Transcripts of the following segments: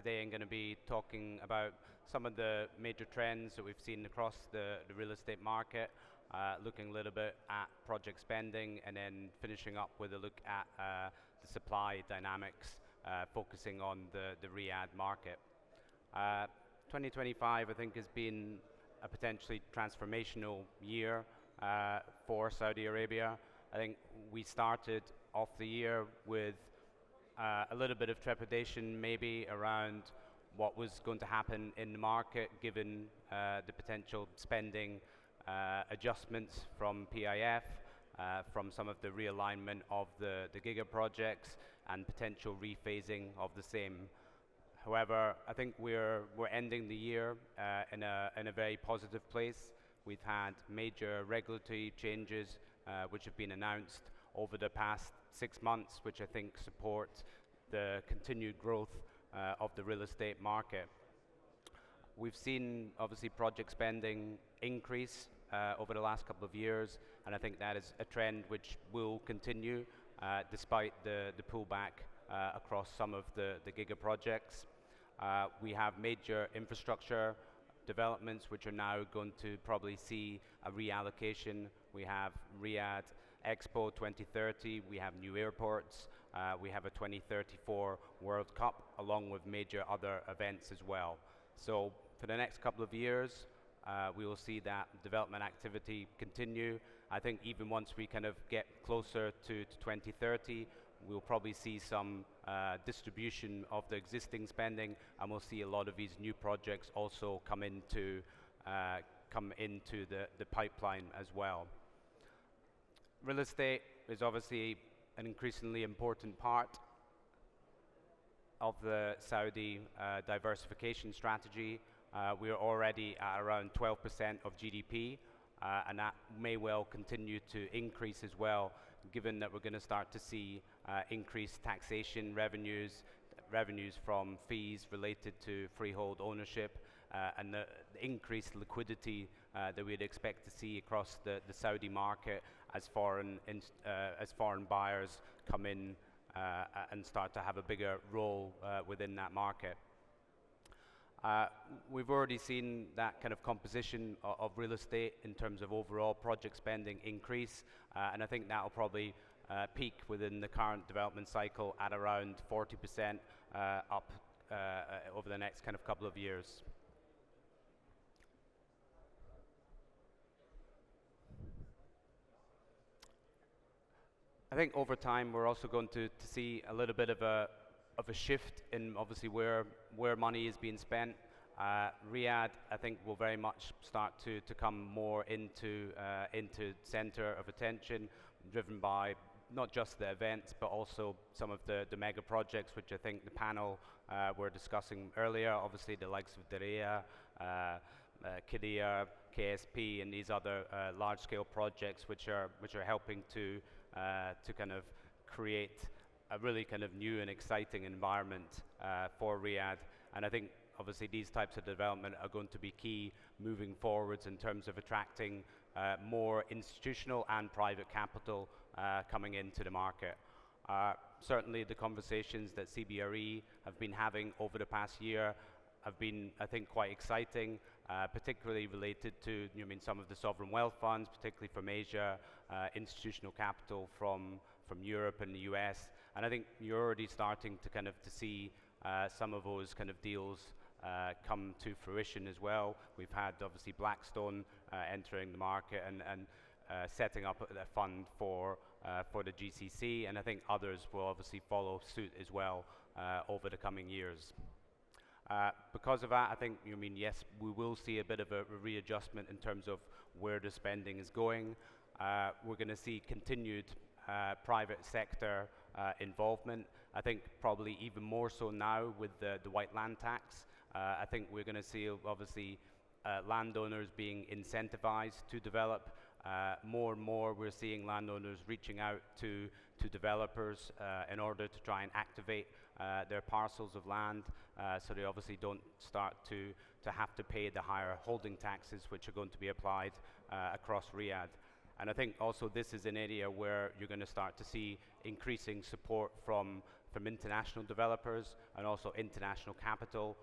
today I'm going to be talking about some of the major trends that we've seen across the real estate market, looking a little bit at project spending, and then finishing up with a look at the supply dynamics, focusing on the Riyadh market. 2025, I think, has been a potentially transformational year for Saudi Arabia. I think we started off the year with a little bit of trepidation maybe around what was going to happen in the market given the potential spending adjustments from PIF, from some of the realignment of the giga projects and potential rephasing of the same. However, I think we're ending the year in a very positive place. We've had major regulatory changes which have been announced over the past 6 months, which I think support the continued growth of the real estate market. We've seen, obviously, project spending increase over the last couple of years, and I think that is a trend which will continue despite the pullback across some of the giga projects. We have major infrastructure developments which are now going to probably see a reallocation. We have Riyadh Expo 2030, we have new airports, we have a 2034 World Cup, along with major other events as well. So for the next couple of years, we will see that development activity continue. I think even once we kind of get closer to 2030, we'll probably see some distribution of the existing spending, and we'll see a lot of these new projects also come into the pipeline as well. Real estate is obviously an increasingly important part of the Saudi diversification strategy. We are already at around 12% of GDP, and that may well continue to increase as well, given that we're going to start to see increased taxation revenues from fees related to freehold ownership, and the increased liquidity that we'd expect to see across the Saudi market as foreign buyers come in and start to have a bigger role within that market. We've already seen that kind of composition of real estate in terms of overall project spending increase, and I think that will probably peak within the current development cycle at around 40% up over the next kind of couple of years. I think over time we're also going to see a little bit of a shift in obviously where money is being spent. Riyadh, I think, will very much start to come more into center of attention, driven by not just the events but also some of the mega projects, which I think the panel were discussing earlier. Obviously the likes of Diriyah, Qiddiya, KSP, and these other large-scale projects which are helping to kind of create a really kind of new and exciting environment for Riyadh. And I think obviously these types of development are going to be key moving forwards in terms of attracting more institutional and private capital coming into the market. Certainly the conversations that CBRE have been having over the past year have been, I think, quite exciting, particularly related to some of the sovereign wealth funds, particularly from Asia, institutional capital from Europe and the US, and I think you're already starting to kind of see some of those kind of deals come to fruition as well. We've had obviously Blackstone entering the market and setting up a fund for the GCC, and I think others will obviously follow suit as well over the coming years. Because of that, I think, yes, we will see a bit of a readjustment in terms of where the spending is going. We're going to see continued private sector involvement. I think probably even more so now with the white land tax. I think we're going to see obviously landowners being incentivized to develop. More and more we're seeing landowners reaching out to developers in order to try and activate their parcels of land, so they obviously don't start to have to pay the higher holding taxes which are going to be applied across Riyadh. And I think also this is an area where you're going to start to see increasing support from from international developers and also international capital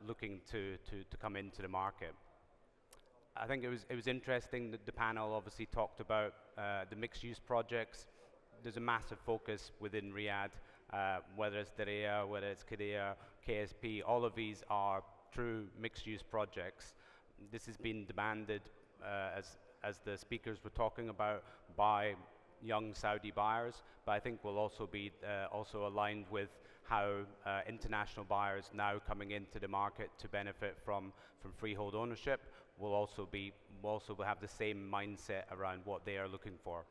looking to come into the market. I think it was interesting that the panel obviously talked about the mixed-use projects. There's a massive focus within Riyadh, whether it's Diriyah, whether it's Qiddiya, KSP, all of these are true mixed-use projects. This has been demanded, as the speakers were talking about, by young Saudi buyers, but I think will also be also aligned with how international buyers now coming into the market to benefit from freehold ownership will also have the same mindset around what they are looking for.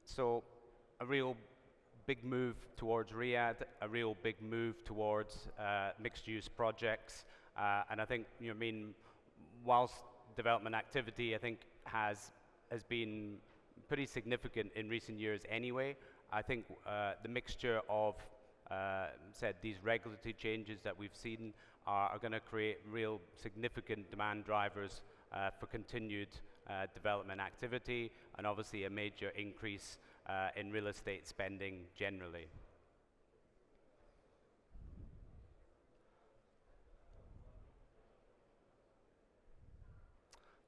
So a real big move towards Riyadh, a real big move towards mixed-use projects, and I think, you know, I mean, whilst development activity, I think, has been pretty significant in recent years anyway, I think the mixture of these regulatory changes that we've seen are going to create real significant demand drivers for continued development activity, and obviously a major increase in real estate spending generally.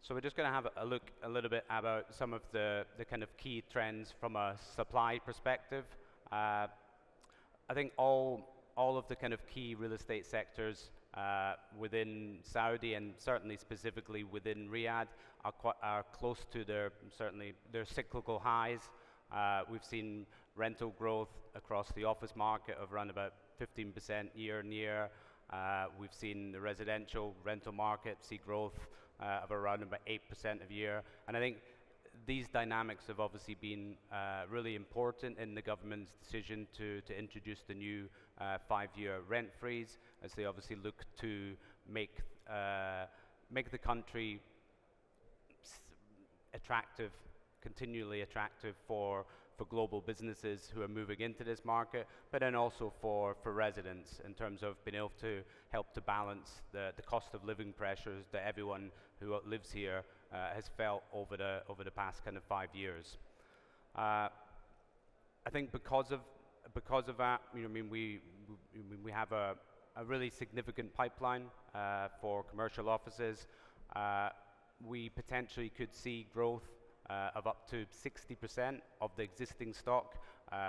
So we're just going to have a look a little bit about some of the kind of key trends from a supply perspective. I think all of the kind of key real estate sectors within Saudi, and certainly specifically within Riyadh, are close to their cyclical highs. We've seen rental growth across the office market of around about 15% year on year. We've seen the residential rental market see growth of around about 8% a year, and I think these dynamics have obviously been really important in the government's decision to introduce the new 5-year rent freeze, as they obviously look to make the country attractive, continually attractive for global businesses who are moving into this market, but then also for residents in terms of being able to help to balance the cost of living pressures that everyone who lives here has felt over the past kind of 5 years. I think because of that, you know, I mean, we have a really significant pipeline for commercial offices. We potentially could see growth of up to 60% of the existing stock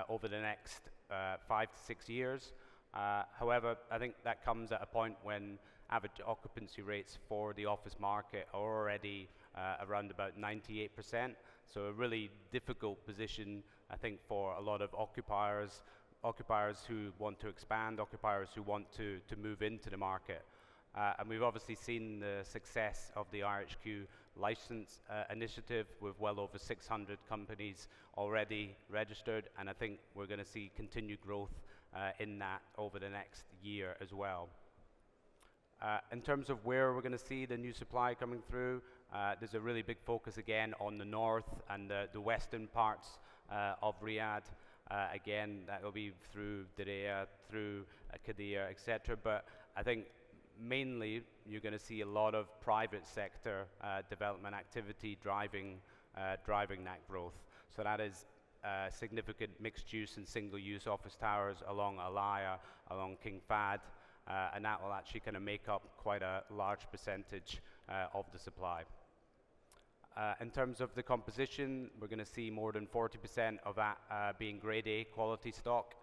over the next 5 to 6 years. However, I think that comes at a point when average occupancy rates for the office market are already around about 98%. So a really difficult position, I think, for a lot of occupiers who want to expand, occupiers who want to move into the market. And we've obviously seen the success of the RHQ license initiative with well over 600 companies already registered, and I think we're going to see continued growth in that over the next year as well. In terms of where we're going to see the new supply coming through, there's a really big focus again on the north and the western parts of Riyadh. Again, that will be through Diriyah, through Qiddiya, etc. But I think mainly you're going to see a lot of private sector development activity driving that growth. So that is significant mixed-use and single-use office towers along Alaya, along King Fahd, and that will actually kind of make up quite a large percentage of the supply. In terms of the composition, we're going to see more than 40% of that being Grade A quality stock,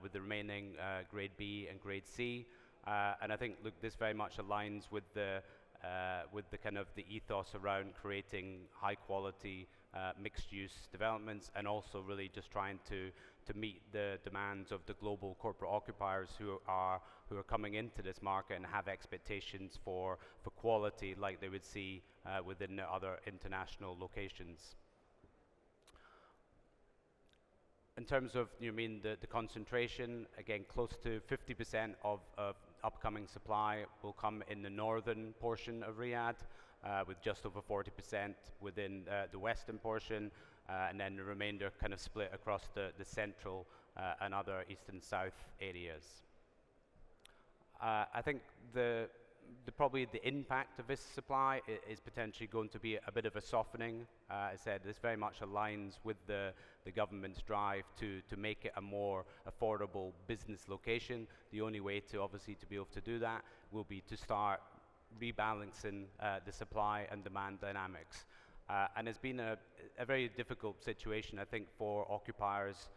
with the remaining Grade B and Grade C. And I think, look, this very much aligns with the kind of the ethos around creating high quality mixed-use developments, and also really just trying to meet the demands of the global corporate occupiers who are coming into this market and have expectations for quality like they would see within the other international locations. In terms of, you mean the concentration, again, close to 50% of upcoming supply will come in the northern portion of Riyadh, with just over 40% within the western portion, and then the remainder kind of split across the central and other east and south areas. I think the probably the impact of this supply is potentially going to be a bit of a softening. I said this very much aligns with the government's drive to make it a more affordable business location. The only way to obviously to be able to do that will be to start rebalancing the supply and demand dynamics. And it's been a very difficult situation, I think, for occupiers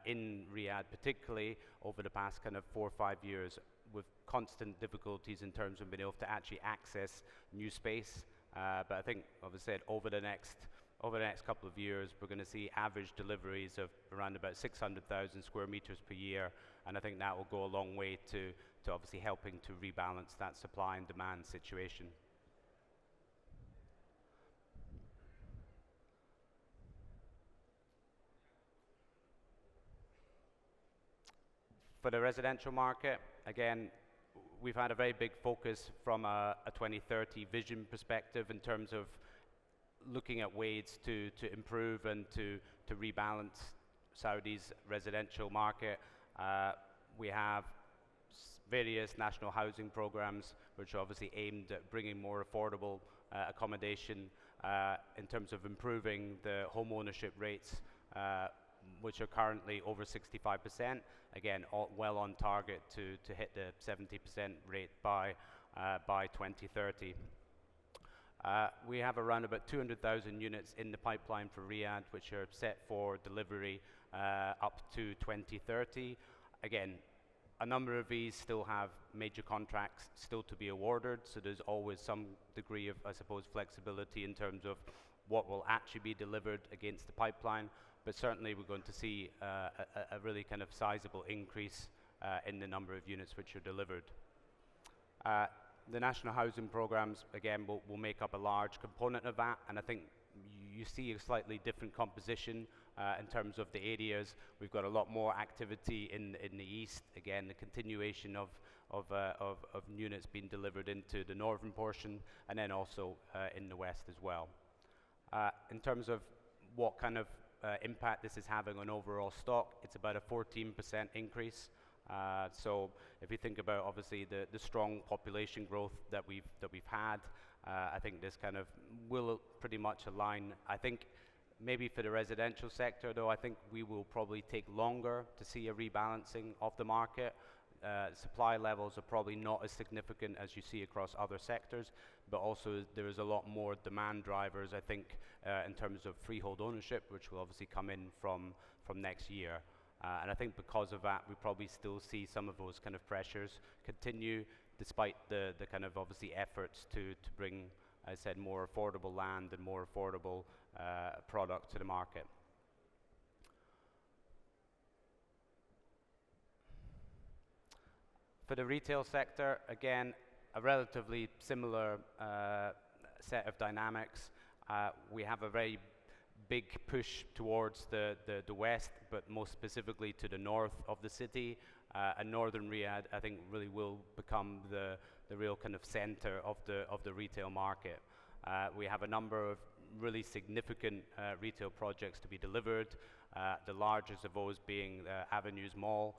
in Riyadh, particularly over the past kind of 4 or 5 years, with constant difficulties in terms of being able to actually access new space. But I think, as I said, over the next couple of years, we're going to see average deliveries of around about 600,000 square meters per year, and I think that will go a long way to obviously helping to rebalance that supply and demand situation. For the residential market, again, we've had a very big focus from a 2030 vision perspective in terms of looking at ways to improve and to rebalance Saudi's residential market. We have various national housing programs which are obviously aimed at bringing more affordable accommodation in terms of improving the home ownership rates, which are currently over 65%. Again, well on target to hit the 70% rate by 2030. We have around about 200,000 units in the pipeline for Riyadh, which are set for delivery up to 2030. Again, a number of these still have major contracts still to be awarded, so there's always some degree of, I suppose, flexibility in terms of what will actually be delivered against the pipeline. But certainly we're going to see a really kind of sizable increase in the number of units which are delivered. The national housing programs, again, will make up a large component of that, and I think you see a slightly different composition in terms of the areas. We've got a lot more activity in the east, again, the continuation of units being delivered into the northern portion, and then also in the west as well. In terms of what kind of impact this is having on overall stock, it's about a 14% increase. So if you think about obviously the strong population growth that we've had, I think this kind of will pretty much align. I think maybe for the residential sector though, I think we will probably take longer to see a rebalancing of the market. Supply levels are probably not as significant as you see across other sectors, but also there is a lot more demand drivers, I think, in terms of freehold ownership, which will obviously come in from next year. And I think because of that, we probably still see some of those kind of pressures continue, despite the kind of obviously efforts to bring, as I said, more affordable land and more affordable product to the market. For the retail sector, again, a relatively similar set of dynamics. We have a very big push towards the west, but most specifically to the north of the city. And northern Riyadh, I think, really will become the real kind of center of the retail market. We have a number of really significant retail projects to be delivered. The largest of those being Avenues Mall,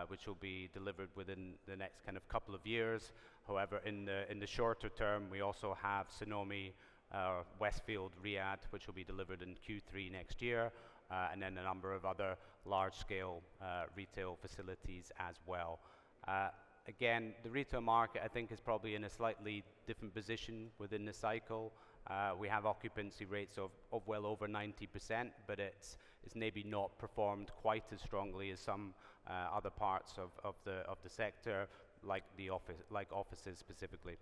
which will be delivered within the next kind of couple of years. However, in the shorter term, we also have Sonomi Westfield Riyadh, which will be delivered in Q3 next year, and then a number of other large-scale retail facilities as well. Again, the retail market, I think, is probably in a slightly different position within the cycle. We have occupancy rates of well over 90%, but it's maybe not performed quite as strongly as some other parts of the sector, like offices specifically.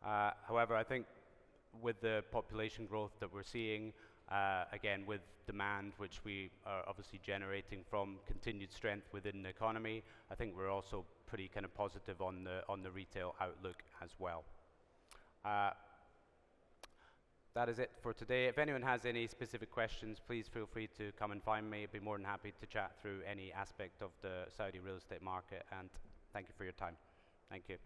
However, I think with the population growth that we're seeing, again with demand, which we are obviously generating from continued strength within the economy, I think we're also pretty kind of positive on the retail outlook as well. That is it for today. If anyone has any specific questions, please feel free to come and find me. I'd be more than happy to chat through any aspect of the Saudi real estate market, and thank you for your time. Thank you.